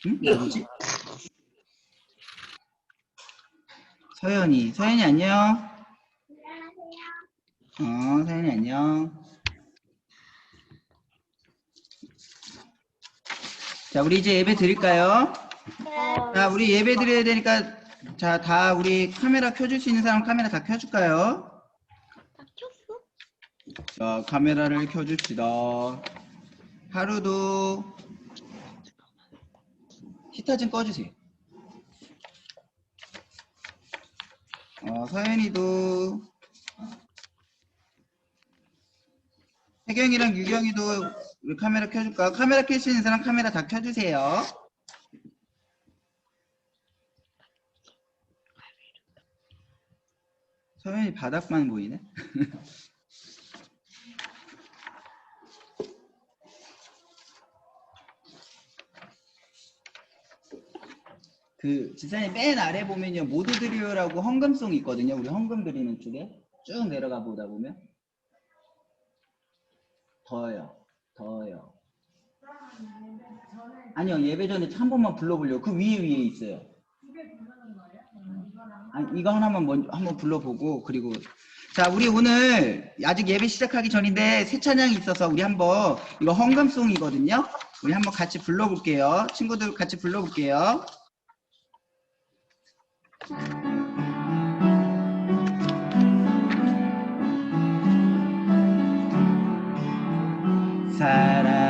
응? 누구지? 서연이. 서연이 안녕. 서연이 안녕. 자, 우리 이제 예배 드릴까요? 자, 우리 예배 드려야 되니까, 자, 다 우리 카메라 켜줄 수 있는 사람 카메라 다 켜줄까요? 다 켰어? 자, 카메라를 켜줍시다. 하루도 히터 좀 꺼주세요. 서연이도, 혜경이랑 유경이도 우리 카메라 켜줄까? 카메라 켤 수 있는 사람 카메라 다 켜주세요. 서연이 바닥만 보이네. 지사님 맨 아래 보면요, 모두 드리오라고 헌금송이 있거든요. 우리 헌금 드리는 쪽에 쭉 내려가 보다 보면 더요. 아니요, 예배 전에 한 번만 불러보려고. 그 위에 있어요. 아니, 이거 하나만 먼저 한번 불러보고, 그리고 자, 우리 오늘 아직 예배 시작하기 전인데 새 찬양이 있어서 우리 한번, 이거 헌금송이거든요. 우리 한번 같이 불러볼게요. 친구들 같이 불러볼게요.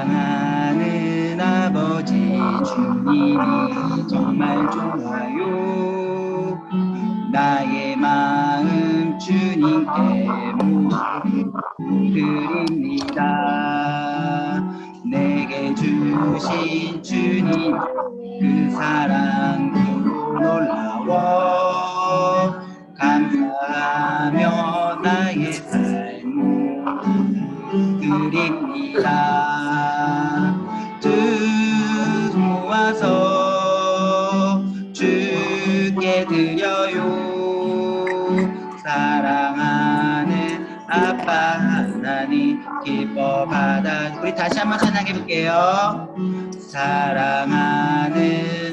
사랑하는 아버지 주님이 정말 좋아요. 나의 마음 주님께 드립니다. 내게 주신 주님 그 사랑도 놀라워. 감사하며 나의 삶을 드립니다. 두 모아서 주께 드려요. 사랑하는 아빠 하나님 기뻐 받아. 우리 다시 한번 찬양해 볼게요. 사랑하는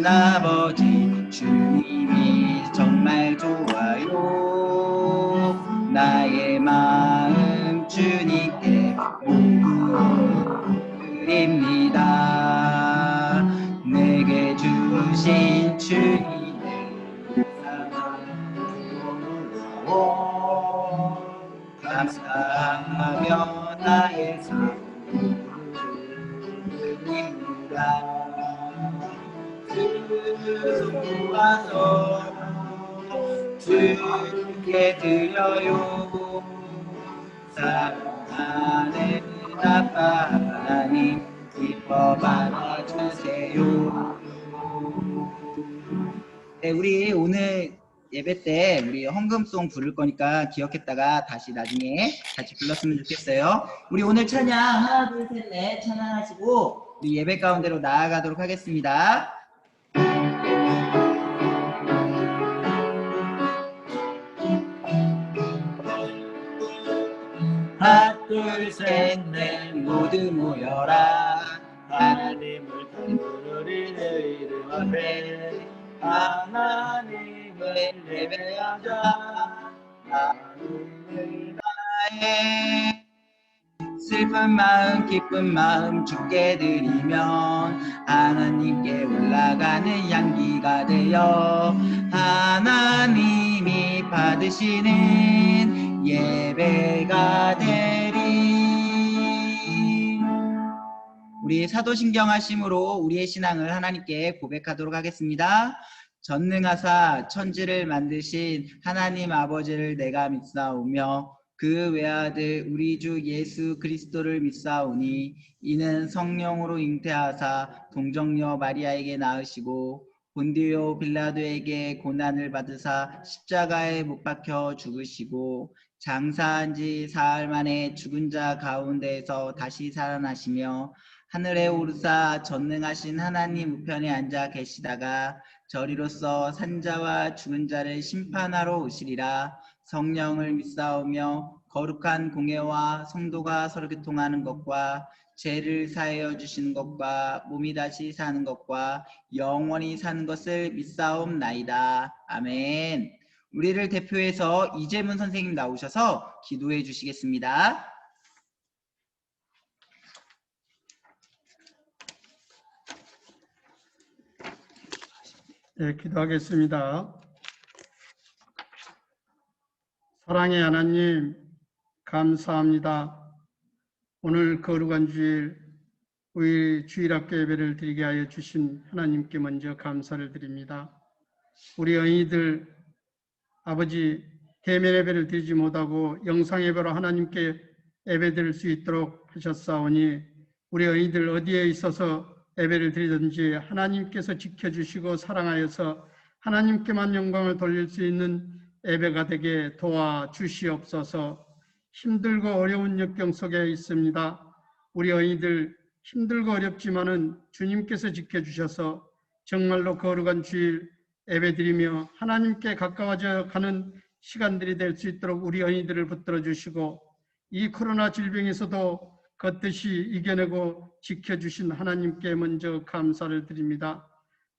아버지 주님이 정말 좋아요. 나의 마음 주님께 드립니다. 내게 주신 주님의 사랑으로 감사하며 나의 삶 드립니다. 두 손 모아서 주께 드려요. 사랑하는 아빠 하나님 기뻐 받아주세요. 네, 우리 오늘 예배 때 우리 헌금송 부를 거니까 기억했다가 다시 나중에 같이 불렀으면 좋겠어요. 우리 오늘 찬양 하나 둘 셋 넷 찬양하시고 우리 예배 가운데로 나아가도록 하겠습니다. 하나 둘 셋 넷 모두 모여라. 하나님을 부르리는 이름 앞에 하나님을 예배하자. 하나님을 나의 슬픈 마음 기쁜 마음 주께 드리면 하나님께 올라가는 향기가 되어 하나님이 받으시는 예배가 되리. 우리 사도신경 하심으로 우리의 신앙을 하나님께 고백하도록 하겠습니다. 전능하사 천지를 만드신 하나님 아버지를 내가 믿사오며 그 외아들 우리 주 예수 그리스도를 믿사오니 이는 성령으로 잉태하사 동정녀 마리아에게 낳으시고 본디오 빌라도에게 고난을 받으사 십자가에 못 박혀 죽으시고 장사한 지 사흘 만에 죽은 자 가운데에서 다시 살아나시며 하늘에 오르사 전능하신 하나님 우편에 앉아 계시다가 저리로서 산자와 죽은 자를 심판하러 오시리라. 성령을 믿사오며 거룩한 공예와 성도가 서로 교통하는 것과 죄를 사하여 주시는 것과 몸이 다시 사는 것과 영원히 사는 것을 믿사옵나이다. 아멘. 우리를 대표해서 이재문 선생님 나오셔서 기도해 주시겠습니다. 네, 기도하겠습니다. 사랑의 하나님, 감사합니다. 오늘 거룩한 주일, 우리 주일학교 예배를 드리게 하여 주신 하나님께 먼저 감사를 드립니다. 우리 어린이들 아버지 대면 예배를 드리지 못하고 영상 예배로 하나님께 예배 드릴 수 있도록 하셨사오니 우리 어린이들 어디에 있어서 예배를 드리든지 하나님께서 지켜주시고 사랑하여서 하나님께만 영광을 돌릴 수 있는 예배가 되게 도와주시옵소서. 힘들고 어려운 역경 속에 있습니다. 우리 어린이들 힘들고 어렵지만은 주님께서 지켜주셔서 정말로 거룩한 주일 예배드리며 하나님께 가까워져 가는 시간들이 될 수 있도록 우리 어린이들을 붙들어 주시고 이 코로나 질병에서도 걷듯이 이겨내고 지켜주신 하나님께 먼저 감사를 드립니다.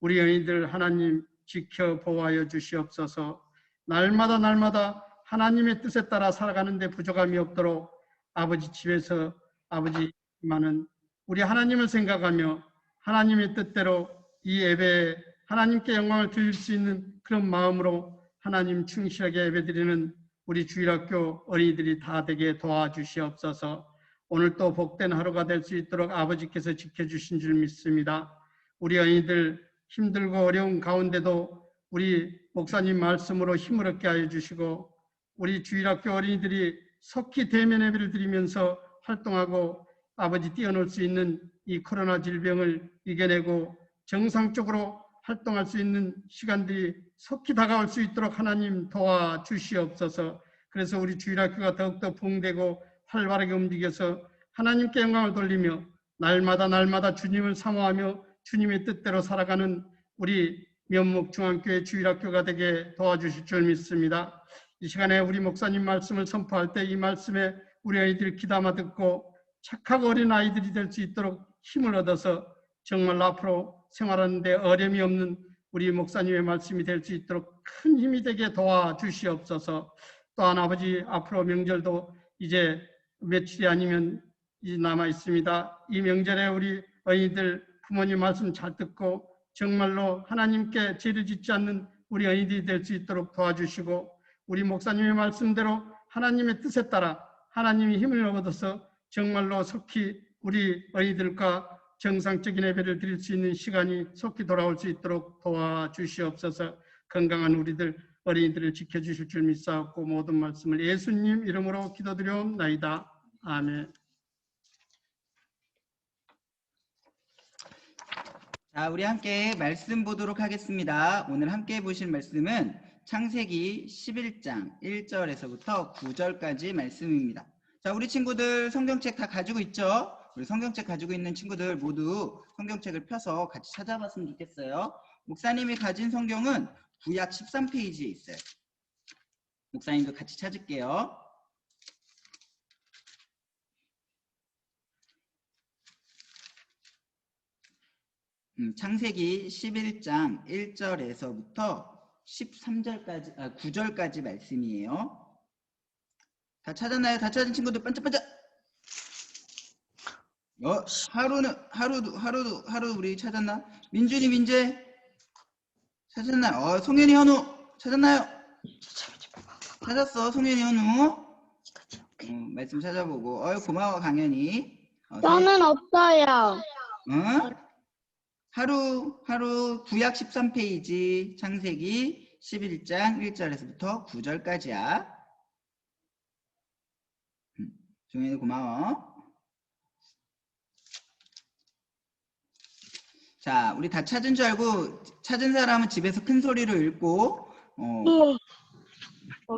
우리 어린이들 하나님 지켜 보호하여 주시옵소서. 날마다 하나님의 뜻에 따라 살아가는 데 부족함이 없도록 아버지 집에서 아버지만은 우리 하나님을 생각하며 하나님의 뜻대로 이 예배에 하나님께 영광을 드릴 수 있는 그런 마음으로 하나님 충실하게 예배드리는 우리 주일학교 어린이들이 다 되게 도와주시옵소서. 오늘 또 복된 하루가 될 수 있도록 아버지께서 지켜주신 줄 믿습니다. 우리 어린이들 힘들고 어려운 가운데도 우리 목사님 말씀으로 힘을 얻게 하여 주시고 우리 주일학교 어린이들이 속히 대면 예배를 드리면서 활동하고 아버지 뛰어놀 수 있는 이 코로나 질병을 이겨내고 정상적으로 활동할 수 있는 시간들이 속히 다가올 수 있도록 하나님 도와주시옵소서. 그래서 우리 주일학교가 더욱더 부흥되고 활발하게 움직여서 하나님께 영광을 돌리며 날마다 주님을 사모하며 주님의 뜻대로 살아가는 우리 면목중앙교회 주일학교가 되게 도와주실 줄 믿습니다. 이 시간에 우리 목사님 말씀을 선포할 때 이 말씀에 우리 아이들 귀담아 듣고 착하고 어린 아이들이 될 수 있도록 힘을 얻어서 정말 앞으로 생활하는 데 어려움이 없는 우리 목사님의 말씀이 될 수 있도록 큰 힘이 되게 도와주시옵소서. 또한 아버지 앞으로 명절도 이제 며칠이 아니면 이제 남아 있습니다. 이 명절에 우리 어린이들 부모님 말씀 잘 듣고 정말로 하나님께 죄를 짓지 않는 우리 어린이들이 될 수 있도록 도와주시고 우리 목사님의 말씀대로 하나님의 뜻에 따라 하나님이 힘을 얻어서 정말로 속히 우리 어린이들과 정상적인 예배를 드릴 수 있는 시간이 속히 돌아올 수 있도록 도와주시옵소서. 건강한 우리들 어린이들을 지켜주실 줄 믿사옵고 모든 말씀을 예수님 이름으로 기도드려옵나이다. 아멘. 자, 우리 함께 말씀 보도록 하겠습니다. 오늘 함께 보실 말씀은 창세기 11장 1절에서부터 9절까지 말씀입니다. 자, 우리 친구들 성경책 다 가지고 있죠? 우리 성경책 가지고 있는 친구들 모두 성경책을 펴서 같이 찾아봤으면 좋겠어요. 목사님이 가진 성경은 구약 13페이지에 있어요. 목사님도 같이 찾을게요. 창세기 11장 1절에서부터 13절까지, 9절까지 말씀이에요. 다 찾았나요? 다 찾은 친구들 반짝반짝. 하루 우리 찾았나? 민준이 민재 찾았나요? 송현이 현우 찾았나요? 찾았어. 송현이 현우. 말씀 찾아보고. 고마워 강현이. 저는 없어요. 하루 구약 13페이지 창세기 11장 1절에서부터 9절까지야. 종현이 고마워. 자, 우리 다 찾은 줄 알고 찾은 사람은 집에서 큰 소리로 읽고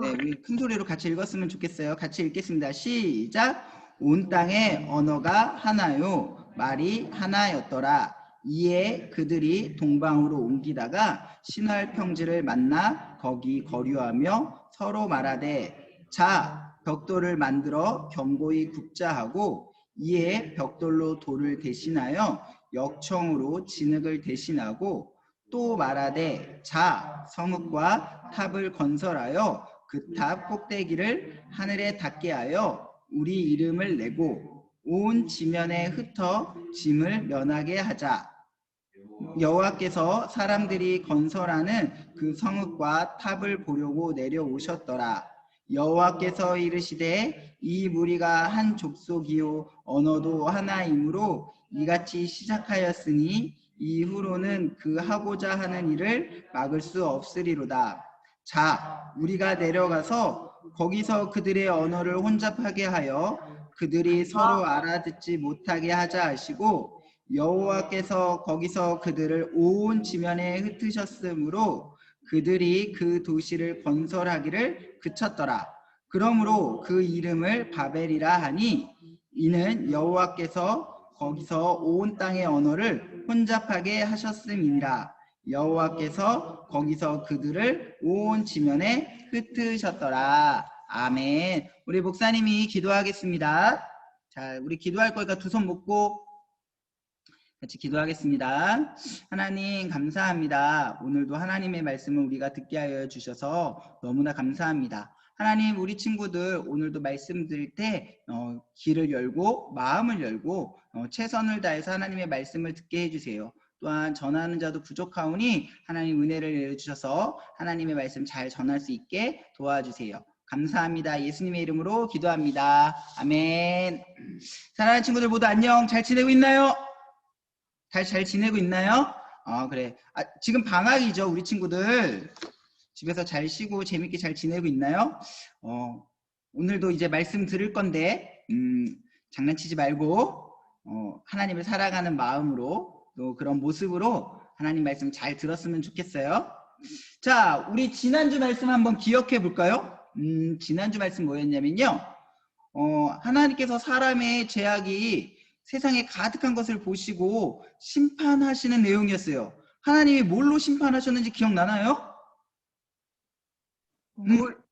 네, 우리 큰 소리로 같이 읽었으면 좋겠어요. 같이 읽겠습니다. 시작. 온 땅의 언어가 하나요 말이 하나였더라. 이에 그들이 동방으로 옮기다가 신할 평지를 만나 거기 거류하며 서로 말하되 자 벽돌을 만들어 견고히 굽자 하고 이에 벽돌로 돌을 대신하여 역청으로 진흙을 대신하고 또 말하되 자 성읍과 탑을 건설하여 그 탑 꼭대기를 하늘에 닿게 하여 우리 이름을 내고 온 지면에 흩어 짐을 면하게 하자. 여호와께서 사람들이 건설하는 그 성읍과 탑을 보려고 내려오셨더라. 여호와께서 이르시되 이 무리가 한 족속이요 언어도 하나이므로 이같이 시작하였으니 이후로는 그 하고자 하는 일을 막을 수 없으리로다. 자, 우리가 내려가서 거기서 그들의 언어를 혼잡하게 하여 그들이 서로 알아듣지 못하게 하자 하시고 여호와께서 거기서 그들을 온 지면에 흩으셨으므로 그들이 그 도시를 건설하기를 그쳤더라. 그러므로 그 이름을 바벨이라 하니 이는 여호와께서 거기서 온 땅의 언어를 혼잡하게 하셨음이니라. 여호와께서 거기서 그들을 온 지면에 흩으셨더라. 아멘. 우리 목사님이 기도하겠습니다. 자, 우리 기도할 거니까 두 손 묶고 같이 기도하겠습니다. 하나님 감사합니다. 오늘도 하나님의 말씀을 우리가 듣게 하여 주셔서 너무나 감사합니다. 하나님 우리 친구들 오늘도 말씀 들을 때 귀를 열고 마음을 열고 최선을 다해서 하나님의 말씀을 듣게 해주세요. 또한 전하는 자도 부족하오니 하나님 은혜를 내려주셔서 하나님의 말씀 잘 전할 수 있게 도와주세요. 감사합니다. 예수님의 이름으로 기도합니다. 아멘. 사랑하는 친구들 모두 안녕. 잘 지내고 있나요? 잘 지내고 있나요? 그래. 지금 방학이죠, 우리 친구들. 집에서 잘 쉬고 재밌게 잘 지내고 있나요? 오늘도 이제 말씀 들을 건데, 장난치지 말고, 하나님을 사랑하는 마음으로, 또 그런 모습으로 하나님 말씀 잘 들었으면 좋겠어요. 자, 우리 지난주 말씀 한번 기억해 볼까요? 지난주 말씀 뭐였냐면요. 하나님께서 사람의 죄악이 세상에 가득한 것을 보시고 심판하시는 내용이었어요. 하나님이 뭘로 심판하셨는지 기억나나요?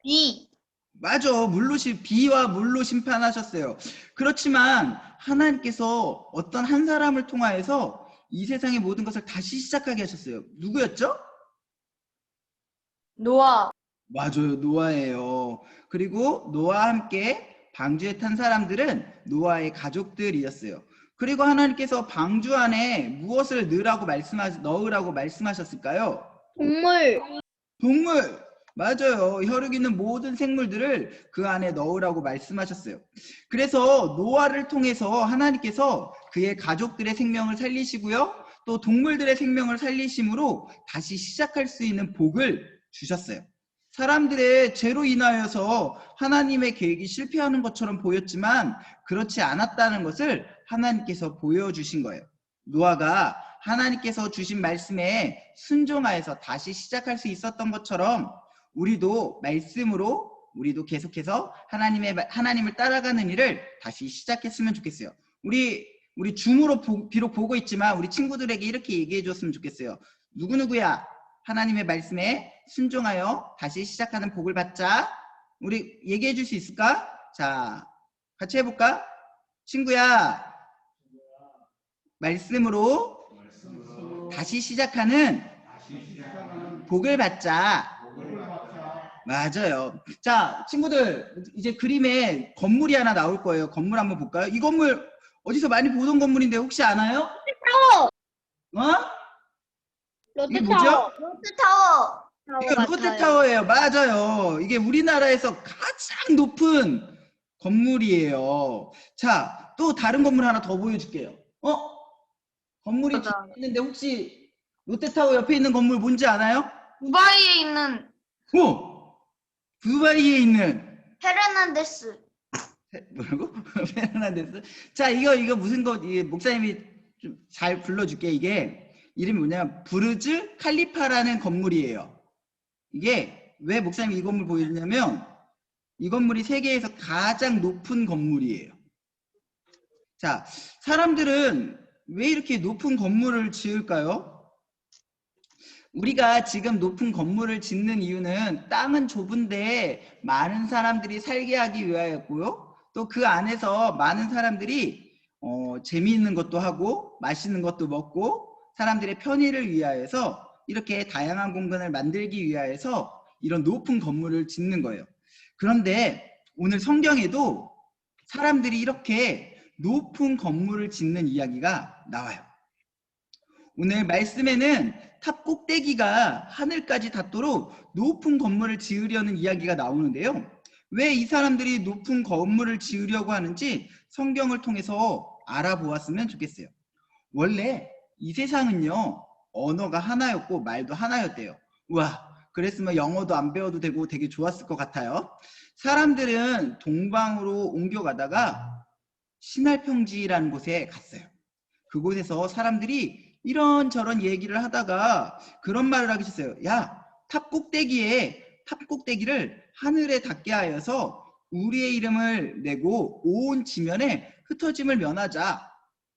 비. 맞아. 비와 물로 심판하셨어요. 그렇지만 하나님께서 어떤 한 사람을 통하여서 이 세상의 모든 것을 다시 시작하게 하셨어요. 누구였죠? 노아. 맞아요. 노아예요. 그리고 노아와 함께 방주에 탄 사람들은 노아의 가족들이었어요. 그리고 하나님께서 방주 안에 무엇을 넣으라고 말씀하셨을까요? 동물. 맞아요. 혈육 있는 모든 생물들을 그 안에 넣으라고 말씀하셨어요. 그래서 노아를 통해서 하나님께서 그의 가족들의 생명을 살리시고요. 또 동물들의 생명을 살리심으로 다시 시작할 수 있는 복을 주셨어요. 사람들의 죄로 인하여서 하나님의 계획이 실패하는 것처럼 보였지만 그렇지 않았다는 것을 하나님께서 보여주신 거예요. 노아가 하나님께서 주신 말씀에 순종하여서 다시 시작할 수 있었던 것처럼 우리도 말씀으로 우리도 계속해서 하나님을 따라가는 일을 다시 시작했으면 좋겠어요. 우리 줌으로 비록 보고 있지만 우리 친구들에게 이렇게 얘기해 줬으면 좋겠어요. 누구누구야 하나님의 말씀에 순종하여 다시 시작하는 복을 받자. 우리 얘기해 줄 수 있을까? 자, 같이 해볼까? 친구야, 말씀으로 다시 시작하는 복을 받자. 맞아요. 자, 친구들, 이제 그림에 건물이 하나 나올 거예요. 건물 한번 볼까요? 이 건물 어디서 많이 보던 건물인데 혹시 아나요? 이게 뭐죠? 롯데타워. 이거 롯데타워예요. 맞아요. 이게 우리나라에서 가장 높은 건물이에요. 자, 또 다른 건물 하나 더 보여줄게요. 건물이 있는데 혹시 롯데타워 옆에 있는 건물 뭔지 아나요? 두바이에 있는 두바이에 있는 페르난데스. 뭐라고? 페르난데스? 자, 이거 무슨 거? 이게 목사님이 좀 잘 불러줄게. 이게 이름이 뭐냐면 부르즈 칼리파라는 건물이에요. 이게 왜 목사님이 이 건물 보여주냐면 이 건물이 세계에서 가장 높은 건물이에요. 자, 사람들은 왜 이렇게 높은 건물을 지을까요? 우리가 지금 높은 건물을 짓는 이유는 땅은 좁은데 많은 사람들이 살게 하기 위하였고요. 또 그 안에서 많은 사람들이 재미있는 것도 하고 맛있는 것도 먹고 사람들의 편의를 위하여서 이렇게 다양한 공간을 만들기 위하여서 이런 높은 건물을 짓는 거예요. 그런데 오늘 성경에도 사람들이 이렇게 높은 건물을 짓는 이야기가 나와요. 오늘 말씀에는 탑 꼭대기가 하늘까지 닿도록 높은 건물을 지으려는 이야기가 나오는데요. 왜 이 사람들이 높은 건물을 지으려고 하는지 성경을 통해서 알아보았으면 좋겠어요. 원래 이 세상은요, 언어가 하나였고 말도 하나였대요. 우와, 그랬으면 영어도 안 배워도 되고 되게 좋았을 것 같아요. 사람들은 동방으로 옮겨가다가 신할평지라는 곳에 갔어요. 그곳에서 사람들이 이런저런 얘기를 하다가 그런 말을 하게 됐어요. 야, 탑 꼭대기를 하늘에 닿게 하여서 우리의 이름을 내고 온 지면에 흩어짐을 면하자.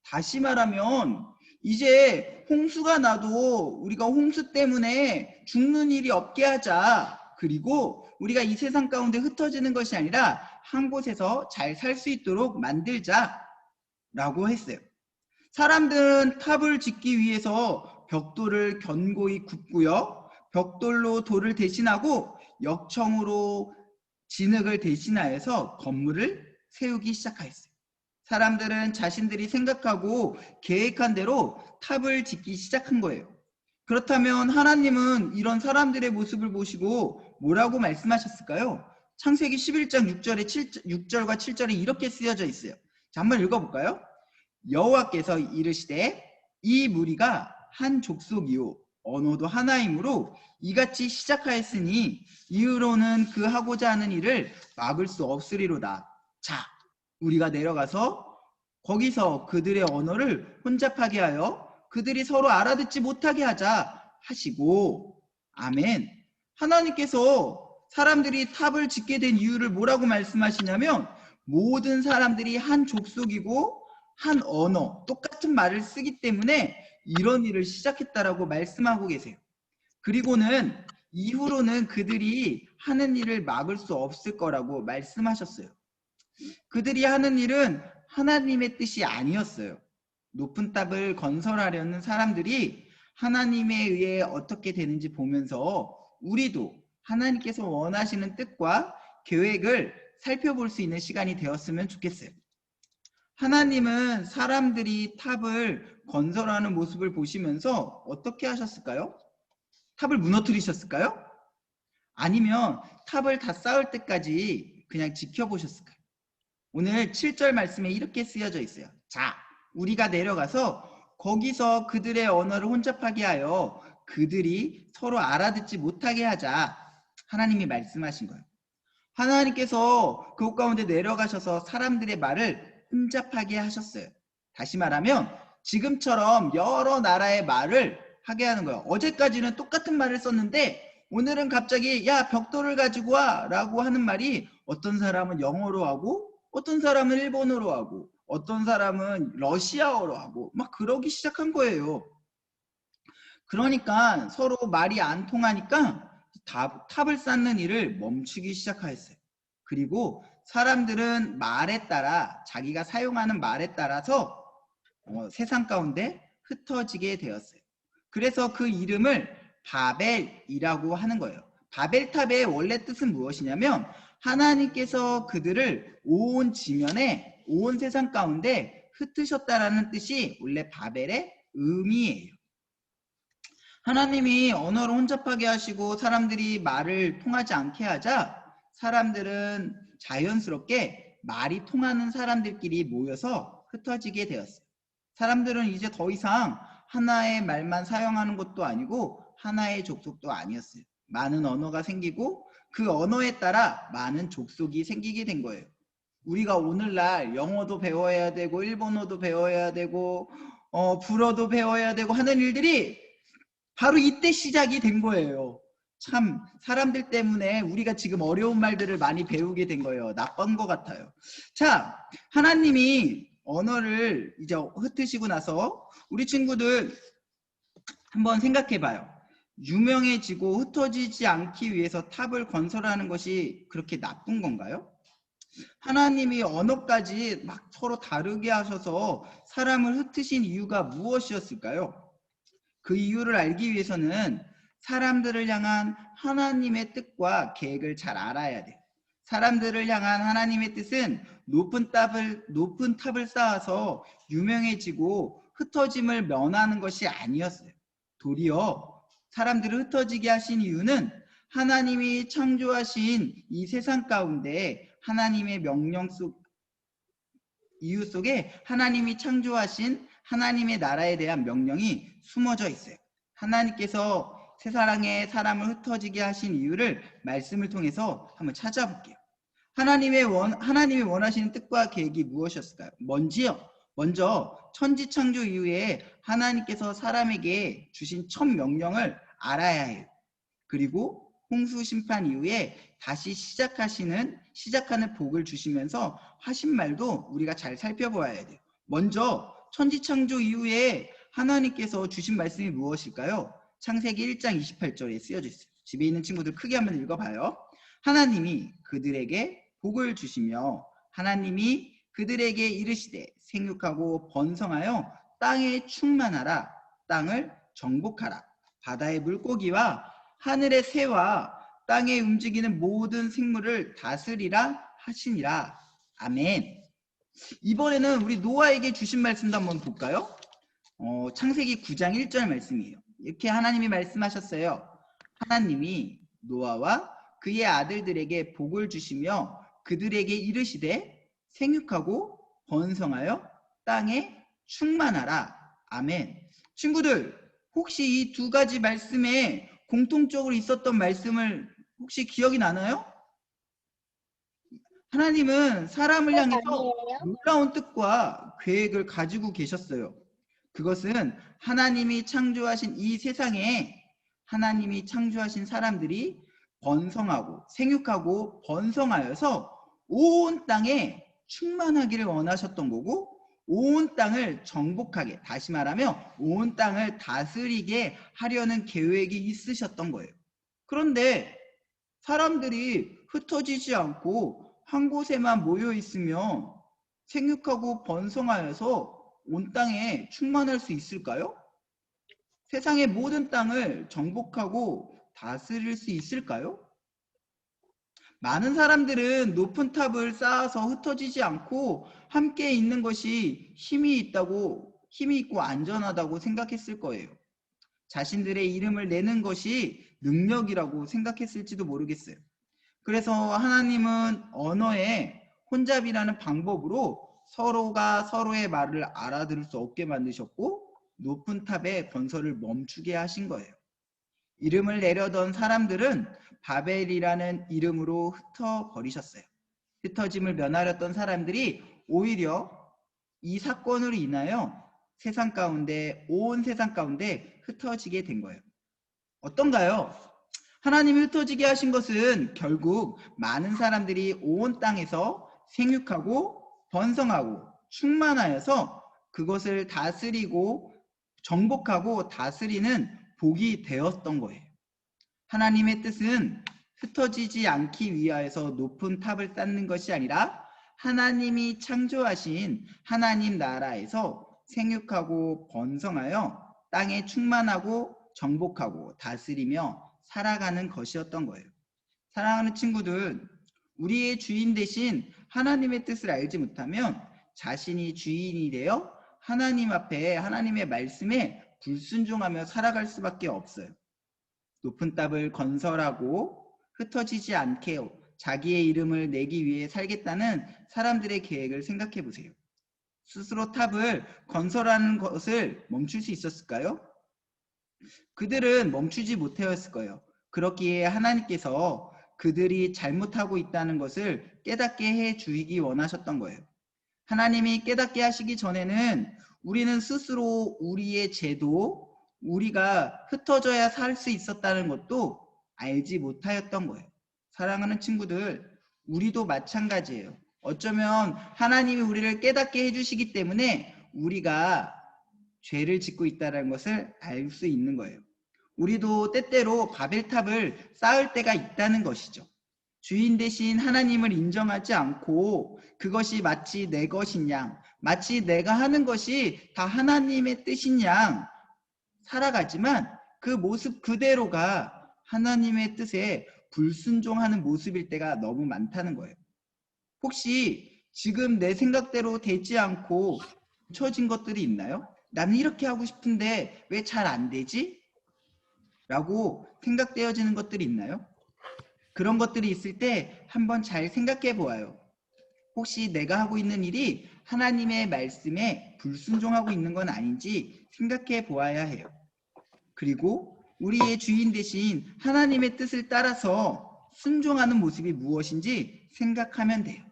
다시 말하면 이제 홍수가 나도 우리가 홍수 때문에 죽는 일이 없게 하자. 그리고 우리가 이 세상 가운데 흩어지는 것이 아니라 한 곳에서 잘 살 수 있도록 만들자 라고 했어요. 사람들은 탑을 짓기 위해서 벽돌을 견고히 굽고요. 벽돌로 돌을 대신하고 역청으로 진흙을 대신하여서 건물을 세우기 시작하였어요. 사람들은 자신들이 생각하고 계획한 대로 탑을 짓기 시작한 거예요. 그렇다면 하나님은 이런 사람들의 모습을 보시고 뭐라고 말씀하셨을까요? 창세기 11장 6절과 7절에 이렇게 쓰여져 있어요. 자, 한번 읽어볼까요? 여호와께서 이르시되 이 무리가 한 족속이요 언어도 하나이므로 이같이 시작하였으니 이후로는 그 하고자 하는 일을 막을 수 없으리로다. 자, 우리가 내려가서 거기서 그들의 언어를 혼잡하게 하여 그들이 서로 알아듣지 못하게 하자 하시고, 아멘. 하나님께서 사람들이 탑을 짓게 된 이유를 뭐라고 말씀하시냐면 모든 사람들이 한 족속이고 한 언어, 똑같은 말을 쓰기 때문에 이런 일을 시작했다라고 말씀하고 계세요. 그리고는 이후로는 그들이 하는 일을 막을 수 없을 거라고 말씀하셨어요. 그들이 하는 일은 하나님의 뜻이 아니었어요. 높은 탑을 건설하려는 사람들이 하나님에 의해 어떻게 되는지 보면서 우리도 하나님께서 원하시는 뜻과 계획을 살펴볼 수 있는 시간이 되었으면 좋겠어요. 하나님은 사람들이 탑을 건설하는 모습을 보시면서 어떻게 하셨을까요? 탑을 무너뜨리셨을까요? 아니면 탑을 다 쌓을 때까지 그냥 지켜보셨을까요? 오늘 7절 말씀에 이렇게 쓰여져 있어요. 자, 우리가 내려가서 거기서 그들의 언어를 혼잡하게 하여 그들이 서로 알아듣지 못하게 하자. 하나님이 말씀하신 거예요. 하나님께서 그곳 가운데 내려가셔서 사람들의 말을 혼잡하게 하셨어요. 다시 말하면 지금처럼 여러 나라의 말을 하게 하는 거예요. 어제까지는 똑같은 말을 썼는데 오늘은 갑자기 야, 벽돌을 가지고 와 라고 하는 말이 어떤 사람은 영어로 하고 어떤 사람은 일본어로 하고 어떤 사람은 러시아어로 하고 막 그러기 시작한 거예요. 그러니까 서로 말이 안 통하니까 탑을 쌓는 일을 멈추기 시작하였어요. 그리고 사람들은 말에 따라 자기가 사용하는 말에 따라서 세상 가운데 흩어지게 되었어요. 그래서 그 이름을 바벨이라고 하는 거예요. 바벨탑의 원래 뜻은 무엇이냐면 하나님께서 그들을 온 지면에 온 세상 가운데 흩으셨다라는 뜻이 원래 바벨의 의미예요. 하나님이 언어를 혼잡하게 하시고 사람들이 말을 통하지 않게 하자 사람들은 자연스럽게 말이 통하는 사람들끼리 모여서 흩어지게 되었어요. 사람들은 이제 더 이상 하나의 말만 사용하는 것도 아니고 하나의 족속도 아니었어요. 많은 언어가 생기고 그 언어에 따라 많은 족속이 생기게 된 거예요. 우리가 오늘날 영어도 배워야 되고 일본어도 배워야 되고 불어도 배워야 되고 하는 일들이 바로 이때 시작이 된 거예요. 참 사람들 때문에 우리가 지금 어려운 말들을 많이 배우게 된 거예요. 나쁜 것 같아요. 자, 하나님이 언어를 이제 흩으시고 나서 우리 친구들 한번 생각해 봐요. 유명해지고 흩어지지 않기 위해서 탑을 건설하는 것이 그렇게 나쁜 건가요? 하나님이 언어까지 막 서로 다르게 하셔서 사람을 흩으신 이유가 무엇이었을까요? 그 이유를 알기 위해서는 사람들을 향한 하나님의 뜻과 계획을 잘 알아야 돼요. 사람들을 향한 하나님의 뜻은 높은 탑을 쌓아서 유명해지고 흩어짐을 면하는 것이 아니었어요. 도리어 사람들을 흩어지게 하신 이유는 하나님이 창조하신 이 세상 가운데 하나님의 명령 속 이유 속에 하나님이 창조하신 하나님의 나라에 대한 명령이 숨어져 있어요. 하나님께서 세상에 사람을 흩어지게 하신 이유를 말씀을 통해서 한번 찾아볼게요. 하나님이 원하시는 뜻과 계획이 무엇이었을까요? 먼저 천지 창조 이후에 하나님께서 사람에게 주신 첫 명령을 알아야 해요. 그리고 홍수 심판 이후에 다시 시작하는 복을 주시면서 하신 말도 우리가 잘 살펴보아야 돼요. 먼저 천지 창조 이후에 하나님께서 주신 말씀이 무엇일까요? 창세기 1장 28절에 쓰여져 있어요. 집에 있는 친구들 크게 한번 읽어봐요. 하나님이 그들에게 복을 주시며 하나님이 그들에게 이르시되 생육하고 번성하여 땅에 충만하라. 땅을 정복하라. 바다의 물고기와 하늘의 새와 땅에 움직이는 모든 생물을 다스리라 하시니라. 아멘. 이번에는 우리 노아에게 주신 말씀도 한번 볼까요? 창세기 9장 1절 말씀이에요. 이렇게 하나님이 말씀하셨어요. 하나님이 노아와 그의 아들들에게 복을 주시며 그들에게 이르시되 생육하고 번성하여 땅에 충만하라. 아멘. 친구들, 혹시 이 두 가지 말씀에 공통적으로 있었던 말씀을 혹시 기억이 나나요? 하나님은 사람을 향해서 놀라운 뜻과 계획을 가지고 계셨어요. 그것은 하나님이 창조하신 이 세상에 하나님이 창조하신 사람들이 번성하고 생육하고 번성하여서 온 땅에 충만하기를 원하셨던 거고 온 땅을 정복하게, 다시 말하면 온 땅을 다스리게 하려는 계획이 있으셨던 거예요. 그런데 사람들이 흩어지지 않고 한 곳에만 모여 있으면 생육하고 번성하여서 온 땅에 충만할 수 있을까요? 세상의 모든 땅을 정복하고 다스릴 수 있을까요? 많은 사람들은 높은 탑을 쌓아서 흩어지지 않고 함께 있는 것이 힘이 있고 안전하다고 생각했을 거예요. 자신들의 이름을 내는 것이 능력이라고 생각했을지도 모르겠어요. 그래서 하나님은 언어의 혼잡이라는 방법으로 서로가 서로의 말을 알아들을 수 없게 만드셨고 높은 탑의 건설을 멈추게 하신 거예요. 이름을 내려던 사람들은 바벨이라는 이름으로 흩어버리셨어요. 흩어짐을 면하렸던 사람들이 오히려 이 사건으로 인하여 온 세상 가운데 흩어지게 된 거예요. 어떤가요? 하나님이 흩어지게 하신 것은 결국 많은 사람들이 온 땅에서 생육하고 번성하고 충만하여서 그것을 다스리고 정복하고 다스리는 복이 되었던 거예요. 하나님의 뜻은 흩어지지 않기 위하여서 높은 탑을 쌓는 것이 아니라 하나님이 창조하신 하나님 나라에서 생육하고 번성하여 땅에 충만하고 정복하고 다스리며 살아가는 것이었던 거예요. 사랑하는 친구들, 우리의 주인 대신 하나님의 뜻을 알지 못하면 자신이 주인이 되어 하나님 앞에 하나님의 말씀에 불순종하며 살아갈 수밖에 없어요. 높은 탑을 건설하고 흩어지지 않게 자기의 이름을 내기 위해 살겠다는 사람들의 계획을 생각해 보세요. 스스로 탑을 건설하는 것을 멈출 수 있었을까요? 그들은 멈추지 못하였을 거예요. 그렇기에 하나님께서 그들이 잘못하고 있다는 것을 깨닫게 해 주기 원하셨던 거예요. 하나님이 깨닫게 하시기 전에는 우리는 스스로 우리의 죄도 우리가 흩어져야 살 수 있었다는 것도 알지 못하였던 거예요. 사랑하는 친구들, 우리도 마찬가지예요. 어쩌면 하나님이 우리를 깨닫게 해주시기 때문에 우리가 죄를 짓고 있다는 것을 알 수 있는 거예요. 우리도 때때로 바벨탑을 쌓을 때가 있다는 것이죠. 주인 대신 하나님을 인정하지 않고 그것이 마치 내 것인 양, 마치 내가 하는 것이 다 하나님의 뜻인 양 살아가지만 그 모습 그대로가 하나님의 뜻에 불순종하는 모습일 때가 너무 많다는 거예요. 혹시 지금 내 생각대로 되지 않고 멈춰진 것들이 있나요? 나는 이렇게 하고 싶은데 왜 잘 안 되지? 라고 생각되어지는 것들이 있나요? 그런 것들이 있을 때 한번 잘 생각해 보아요. 혹시 내가 하고 있는 일이 하나님의 말씀에 불순종하고 있는 건 아닌지 생각해 보아야 해요. 그리고 우리의 주인 대신 하나님의 뜻을 따라서 순종하는 모습이 무엇인지 생각하면 돼요.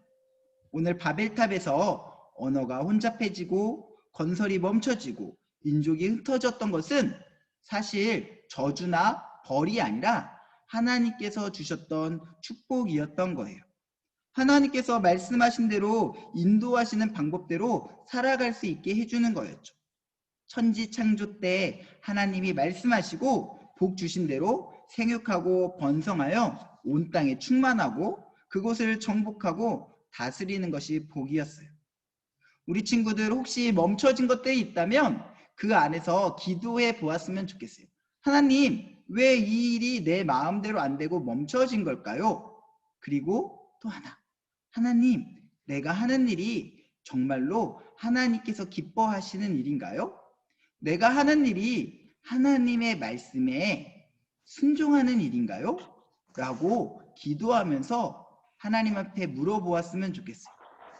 오늘 바벨탑에서 언어가 혼잡해지고 건설이 멈춰지고 민족이 흩어졌던 것은 사실 저주나 벌이 아니라 하나님께서 주셨던 축복이었던 거예요. 하나님께서 말씀하신 대로 인도하시는 방법대로 살아갈 수 있게 해주는 거였죠. 천지 창조 때 하나님이 말씀하시고 복 주신 대로 생육하고 번성하여 온 땅에 충만하고 그곳을 정복하고 다스리는 것이 복이었어요. 우리 친구들 혹시 멈춰진 것들이 있다면 그 안에서 기도해 보았으면 좋겠어요. 하나님, 왜 이 일이 내 마음대로 안 되고 멈춰진 걸까요? 그리고 또 하나, 하나님, 내가 하는 일이 정말로 하나님께서 기뻐하시는 일인가요? 내가 하는 일이 하나님의 말씀에 순종하는 일인가요? 라고 기도하면서 하나님 앞에 물어보았으면 좋겠어요.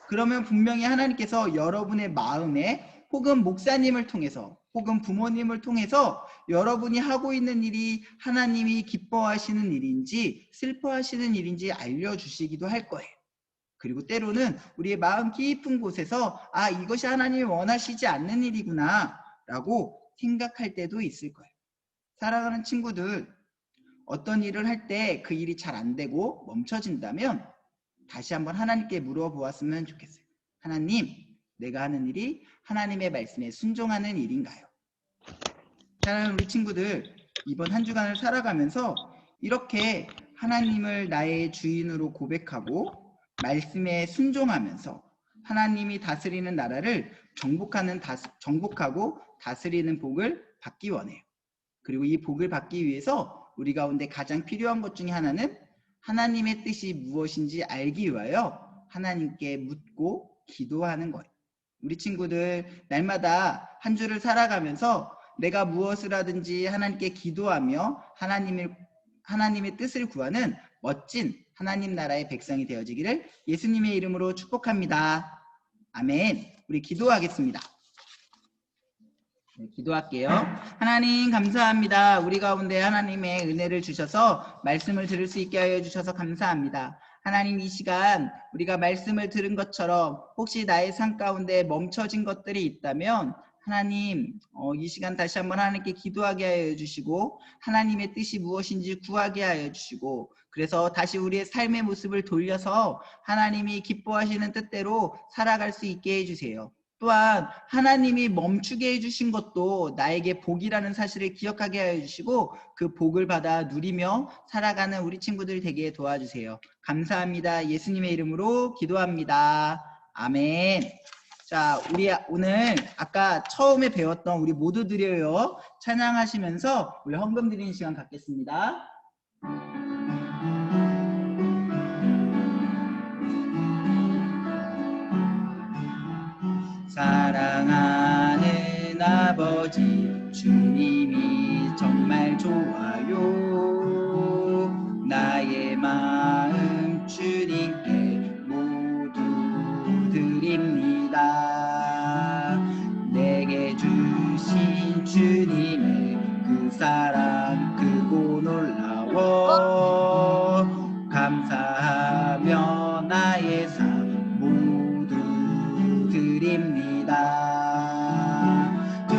그러면 분명히 하나님께서 여러분의 마음에 혹은 목사님을 통해서 혹은 부모님을 통해서 여러분이 하고 있는 일이 하나님이 기뻐하시는 일인지 슬퍼하시는 일인지 알려주시기도 할 거예요. 그리고 때로는 우리의 마음 깊은 곳에서 아, 이것이 하나님이 원하시지 않는 일이구나 라고 생각할 때도 있을 거예요. 사랑하는 친구들, 어떤 일을 할 때 그 일이 잘 안 되고 멈춰진다면 다시 한번 하나님께 물어보았으면 좋겠어요. 하나님, 내가 하는 일이 하나님의 말씀에 순종하는 일인가요? 사랑하는 우리 친구들, 이번 한 주간을 살아가면서 이렇게 하나님을 나의 주인으로 고백하고 말씀에 순종하면서 하나님이 다스리는 나라를 정복하고 다스리는 복을 받기 원해요. 그리고 이 복을 받기 위해서 우리 가운데 가장 필요한 것 중에 하나는 하나님의 뜻이 무엇인지 알기 위하여 하나님께 묻고 기도하는 거예요. 우리 친구들 날마다 한 주를 살아가면서 내가 무엇을 하든지 하나님께 기도하며 하나님의 뜻을 구하는 멋진 하나님 나라의 백성이 되어지기를 예수님의 이름으로 축복합니다. 아멘. 우리 기도하겠습니다. 네, 기도할게요. 하나님 감사합니다. 우리 가운데 하나님의 은혜를 주셔서 말씀을 들을 수 있게 하여 주셔서 감사합니다. 하나님, 이 시간 우리가 말씀을 들은 것처럼 혹시 나의 삶 가운데 멈춰진 것들이 있다면 하나님 이 시간 다시 한번 하나님께 기도하게 하여 주시고 하나님의 뜻이 무엇인지 구하게 하여 주시고 그래서 다시 우리의 삶의 모습을 돌려서 하나님이 기뻐하시는 뜻대로 살아갈 수 있게 해주세요. 또한 하나님이 멈추게 해주신 것도 나에게 복이라는 사실을 기억하게 해주시고 그 복을 받아 누리며 살아가는 우리 친구들 되게 도와주세요. 감사합니다. 예수님의 이름으로 기도합니다. 아멘. 자, 우리 오늘 아까 처음에 배웠던 우리 모두 드려요 찬양하시면서 우리 헌금 드리는 시간 갖겠습니다. 사랑하는 아버지 주님이 정말 좋아요. 나의 마음 주님께 모두 드립니다. 내게 주신 주님의 그 사랑 크고 놀라워 감사하며 나의 삶 모두 드립니다. 두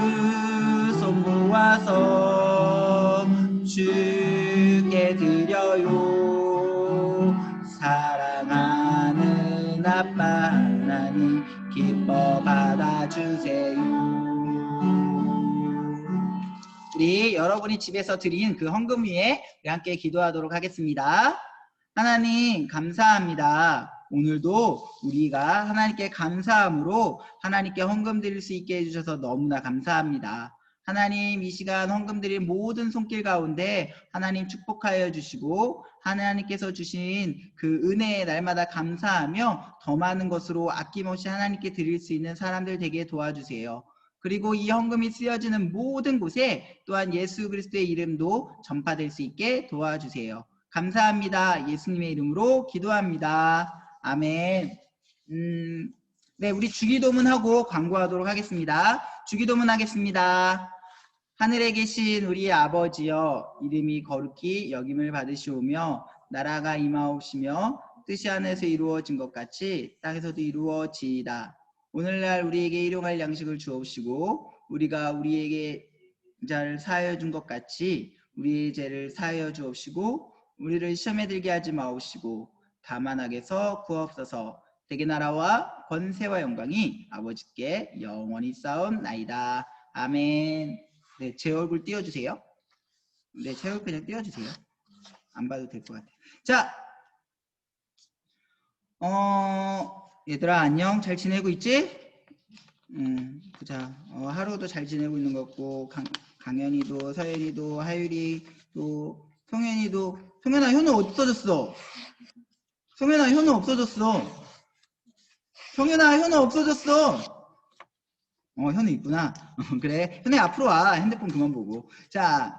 손 모아서 주께 드려요. 사랑하는 아빠 하나님 기뻐 받아주세요. 우리 여러분이 집에서 드린 그 헌금 위에 우리 함께 기도하도록 하겠습니다. 하나님 감사합니다. 오늘도 우리가 하나님께 감사함으로 하나님께 헌금 드릴 수 있게 해주셔서 너무나 감사합니다. 하나님 이 시간 헌금 드릴 모든 손길 가운데 하나님 축복하여 주시고 하나님께서 주신 그 은혜에 날마다 감사하며 더 많은 것으로 아낌없이 하나님께 드릴 수 있는 사람들 되게 도와주세요. 그리고 이 헌금이 쓰여지는 모든 곳에 또한 예수 그리스도의 이름도 전파될 수 있게 도와주세요. 감사합니다. 예수님의 이름으로 기도합니다. 아멘. 네, 우리 주기도문하고 광고하도록 하겠습니다. 주기도문 하겠습니다. 하늘에 계신 우리 아버지여, 이름이 거룩히 여김을 받으시오며 나라가 임하옵시며 뜻이 하늘에서 이루어진 것 같이 땅에서도 이루어지이다. 오늘날 우리에게 일용할 양식을 주옵시고 우리가 우리에게 자를 사하여 준 것 같이 우리의 죄를 사하여 주옵시고 우리를 시험에 들게 하지 마옵시고 다만 악에서 구하옵소서. 대개 나라와 권세와 영광이 아버지께 영원히 쌓옵나이다. 아멘. 네, 제 얼굴 띄워주세요. 네, 제 얼굴 그냥 띄워주세요. 안 봐도 될 것 같아요. 자, 얘들아 안녕. 잘 지내고 있지? 보자. 하루도 잘 지내고 있는 것 같고 강현이도, 서연이도, 하율이도, 성현아 현우 없어졌어. 성현아 현우 없어졌어. 성현아 현우 없어졌어. 현우 있구나. 그래. 현우 앞으로 와. 핸드폰 그만 보고. 자,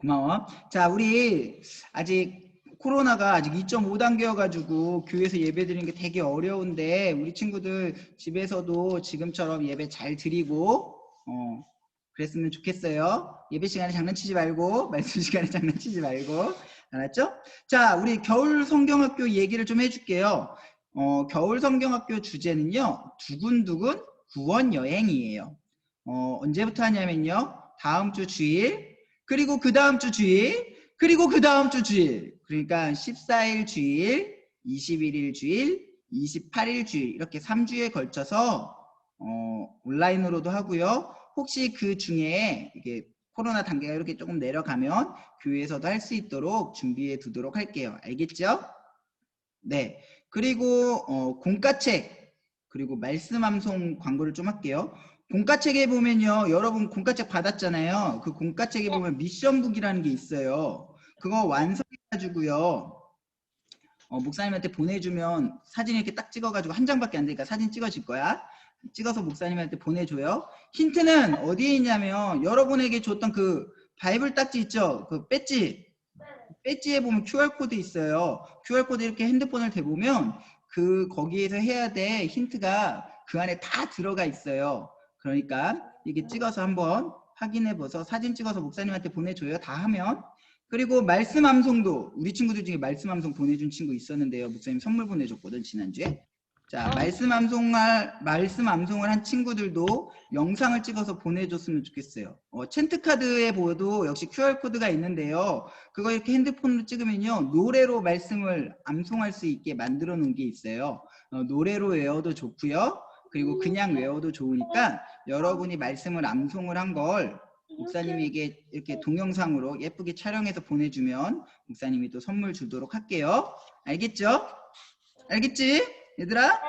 고마워. 자, 우리 아직 코로나가 아직 2.5단계여가지고 교회에서 예배 드리는 게 되게 어려운데 우리 친구들 집에서도 지금처럼 예배 잘 드리고 그랬으면 좋겠어요. 예배 시간에 장난치지 말고 말씀 시간에 장난치지 말고 알았죠? 자, 우리 겨울 성경학교 얘기를 좀 해줄게요. 겨울 성경학교 주제는요. 두근두근 구원 여행이에요. 언제부터 하냐면요. 다음 주 주일, 그리고 그 다음 주 주일, 그리고 그 다음 주 주일. 그러니까 14일 주일, 21일 주일, 28일 주일 이렇게 3주에 걸쳐서 온라인으로도 하고요. 혹시 그 중에 이게 코로나 단계가 이렇게 조금 내려가면 교회에서도 할 수 있도록 준비해 두도록 할게요. 알겠죠? 네. 그리고 공과책 그리고 말씀 암송 광고를 좀 할게요. 공과책에 보면요. 여러분 공과책 받았잖아요. 그 공과책에 보면 미션북이라는 게 있어요. 그거 완성해가지고요. 목사님한테 보내주면 사진 이렇게 딱 찍어가지고 한 장밖에 안 되니까 사진 찍어질 거야. 찍어서 목사님한테 보내줘요. 힌트는 어디에 있냐면 여러분에게 줬던 그 바이블 딱지 있죠? 그 배지. 배지에 보면 QR코드 있어요. QR코드 이렇게 핸드폰을 대보면 거기에서 해야 돼 힌트가 그 안에 다 들어가 있어요. 그러니까 이게 찍어서 한번 확인해봐서 사진 찍어서 목사님한테 보내줘요. 다 하면. 그리고 말씀 암송도 우리 친구들 중에 말씀 암송 보내준 친구 있었는데요. 목사님 선물 보내줬거든 지난주에. 자, 말씀 암송을 한 친구들도 영상을 찍어서 보내줬으면 좋겠어요. 챈트카드에 보여도 역시 QR코드가 있는데요. 그거 이렇게 핸드폰으로 찍으면요. 노래로 말씀을 암송할 수 있게 만들어 놓은 게 있어요. 노래로 외워도 좋고요. 그리고 그냥 외워도 좋으니까 여러분이 말씀을 암송을 한 걸 목사님에게 이렇게 동영상으로 예쁘게 촬영해서 보내주면 목사님이 또 선물 주도록 할게요. 알겠죠? 알겠지? 얘들아?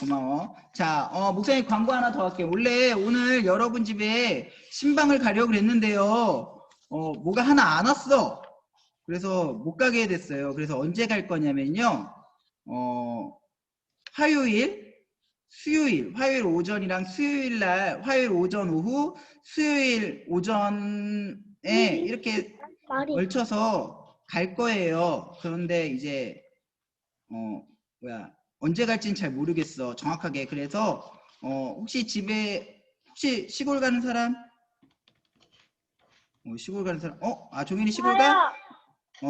고마워. 자, 목사님 광고 하나 더 할게요. 원래 오늘 여러분 집에 신방을 가려고 그랬는데요. 뭐가 하나 안 왔어. 그래서 못 가게 됐어요. 그래서 언제 갈 거냐면요. 화요일 오전이랑 수요일 날, 화요일 오전 오후, 수요일 오전에 이렇게 걸쳐서 갈 거예요. 그런데 이제, 언제 갈지는 잘 모르겠어. 정확하게. 그래서, 혹시 시골 가는 사람? 시골 가는 사람? 종현이 시골 가?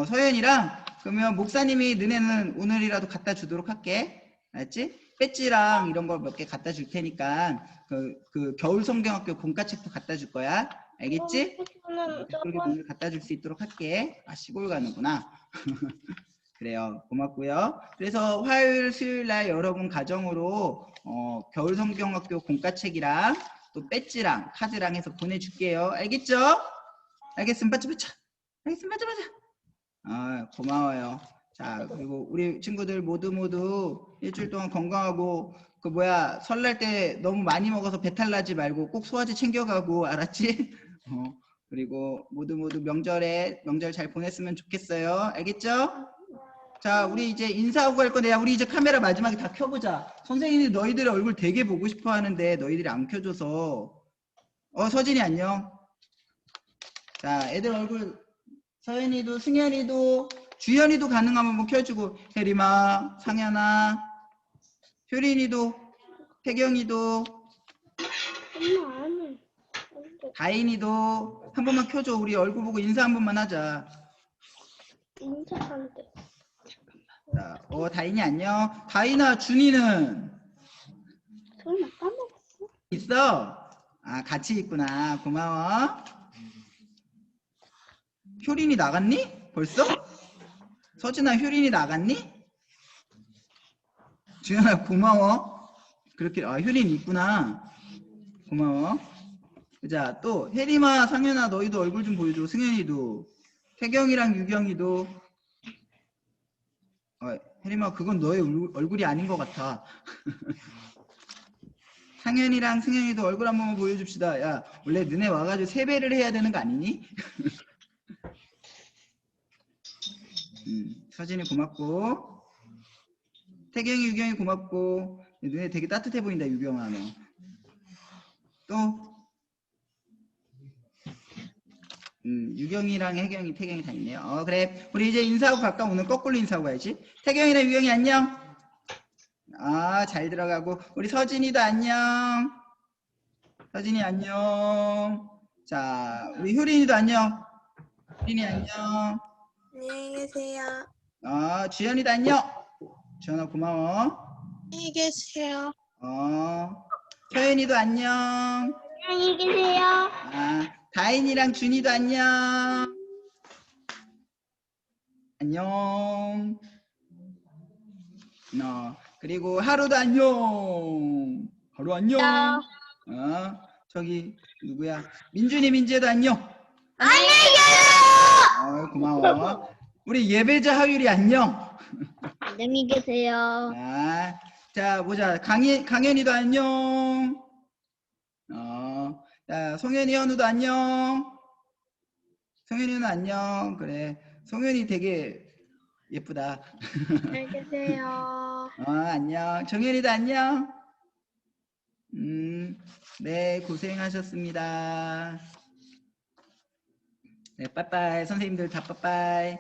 서연이랑? 그러면 목사님이 너네는 오늘이라도 갖다 주도록 할게. 알았지? 배지랑 이런 거 몇 개 갖다 줄 테니까 그 겨울 성경학교 공과책도 갖다 줄 거야. 알겠지? 그렇게 오늘 갖다 줄 수 있도록 할게. 시골 가는구나. 그래요. 고맙고요. 그래서 화요일, 수요일 날 여러분 가정으로 겨울 성경학교 공과책이랑 또 배지랑 카드랑 해서 보내줄게요. 알겠죠? 알겠으면 바짝바짝. 알겠으면 바짝바짝. 아, 고마워요. 자, 그리고 우리 친구들 모두 일주일 동안 건강하고 그 뭐야 설날 때 너무 많이 먹어서 배탈 나지 말고 꼭 소화제 챙겨가고 알았지? 그리고 모두 명절 잘 보냈으면 좋겠어요. 알겠죠? 자, 우리 이제 인사하고 갈 건데, 야, 우리 이제 카메라 마지막에 다 켜보자. 선생님이 너희들의 얼굴 되게 보고 싶어 하는데, 너희들이 안 켜줘서. 서진이 안녕. 자, 애들 얼굴, 서연이도, 승현이도, 주연이도 가능하면 한번 켜주고, 혜림아, 상현아, 효린이도, 태경이도, 엄마 안 해. 다인이도 한 번만 켜줘. 우리 얼굴 보고 인사 한 번만 하자. 인사한대. 자, 다인이 안녕. 다인아, 준이는? 설마 까먹었어? 있어? 아, 같이 있구나. 고마워. 효린이 나갔니? 벌써? 서진아, 효린이 나갔니? 주연아, 고마워. 그렇게, 효린이 있구나. 고마워. 자, 또, 혜림아, 상현아, 너희도 얼굴 좀 보여줘. 승현이도. 태경이랑 유경이도. 혜림아, 그건 너의 얼굴이 아닌 것 같아. 상현이랑 승현이도 얼굴 한 번만 보여줍시다. 야, 원래 너네 와가지고 세배를 해야 되는 거 아니니? 서진이 고맙고, 태경이, 유경이 고맙고, 너네 되게 따뜻해 보인다, 유경아, 너. 또, 유경이랑 혜경이, 태경이 다 있네요. 그래. 우리 이제 인사하고 갈까? 오늘 거꾸로 인사하고 가야지. 태경이랑 유경이 안녕. 잘 들어가고. 우리 서진이도 안녕. 서진이 안녕. 자, 우리 효린이도 안녕. 효린이 안녕. 안녕히 계세요. 주연이도 안녕. 주연아 고마워. 안녕히 계세요. 서연이도 안녕. 안녕히 계세요. 다인이랑 준이도 안녕. 안녕. 그리고 하루도 안녕. 하루 안녕. 저기 누구야? 민지도 안녕. 안녕히 계세요. 고마워. 우리 예배자 하율이 안녕. 안녕히 계세요. 자, 보자. 강현이도 안녕. 자, 송현이, 현우도 안녕. 송현이는 안녕. 그래. 송현이 되게 예쁘다. 안녕히 계세요. 안녕. 정현이도 안녕. 네, 고생하셨습니다. 네, 빠빠이. 선생님들 다 빠빠이.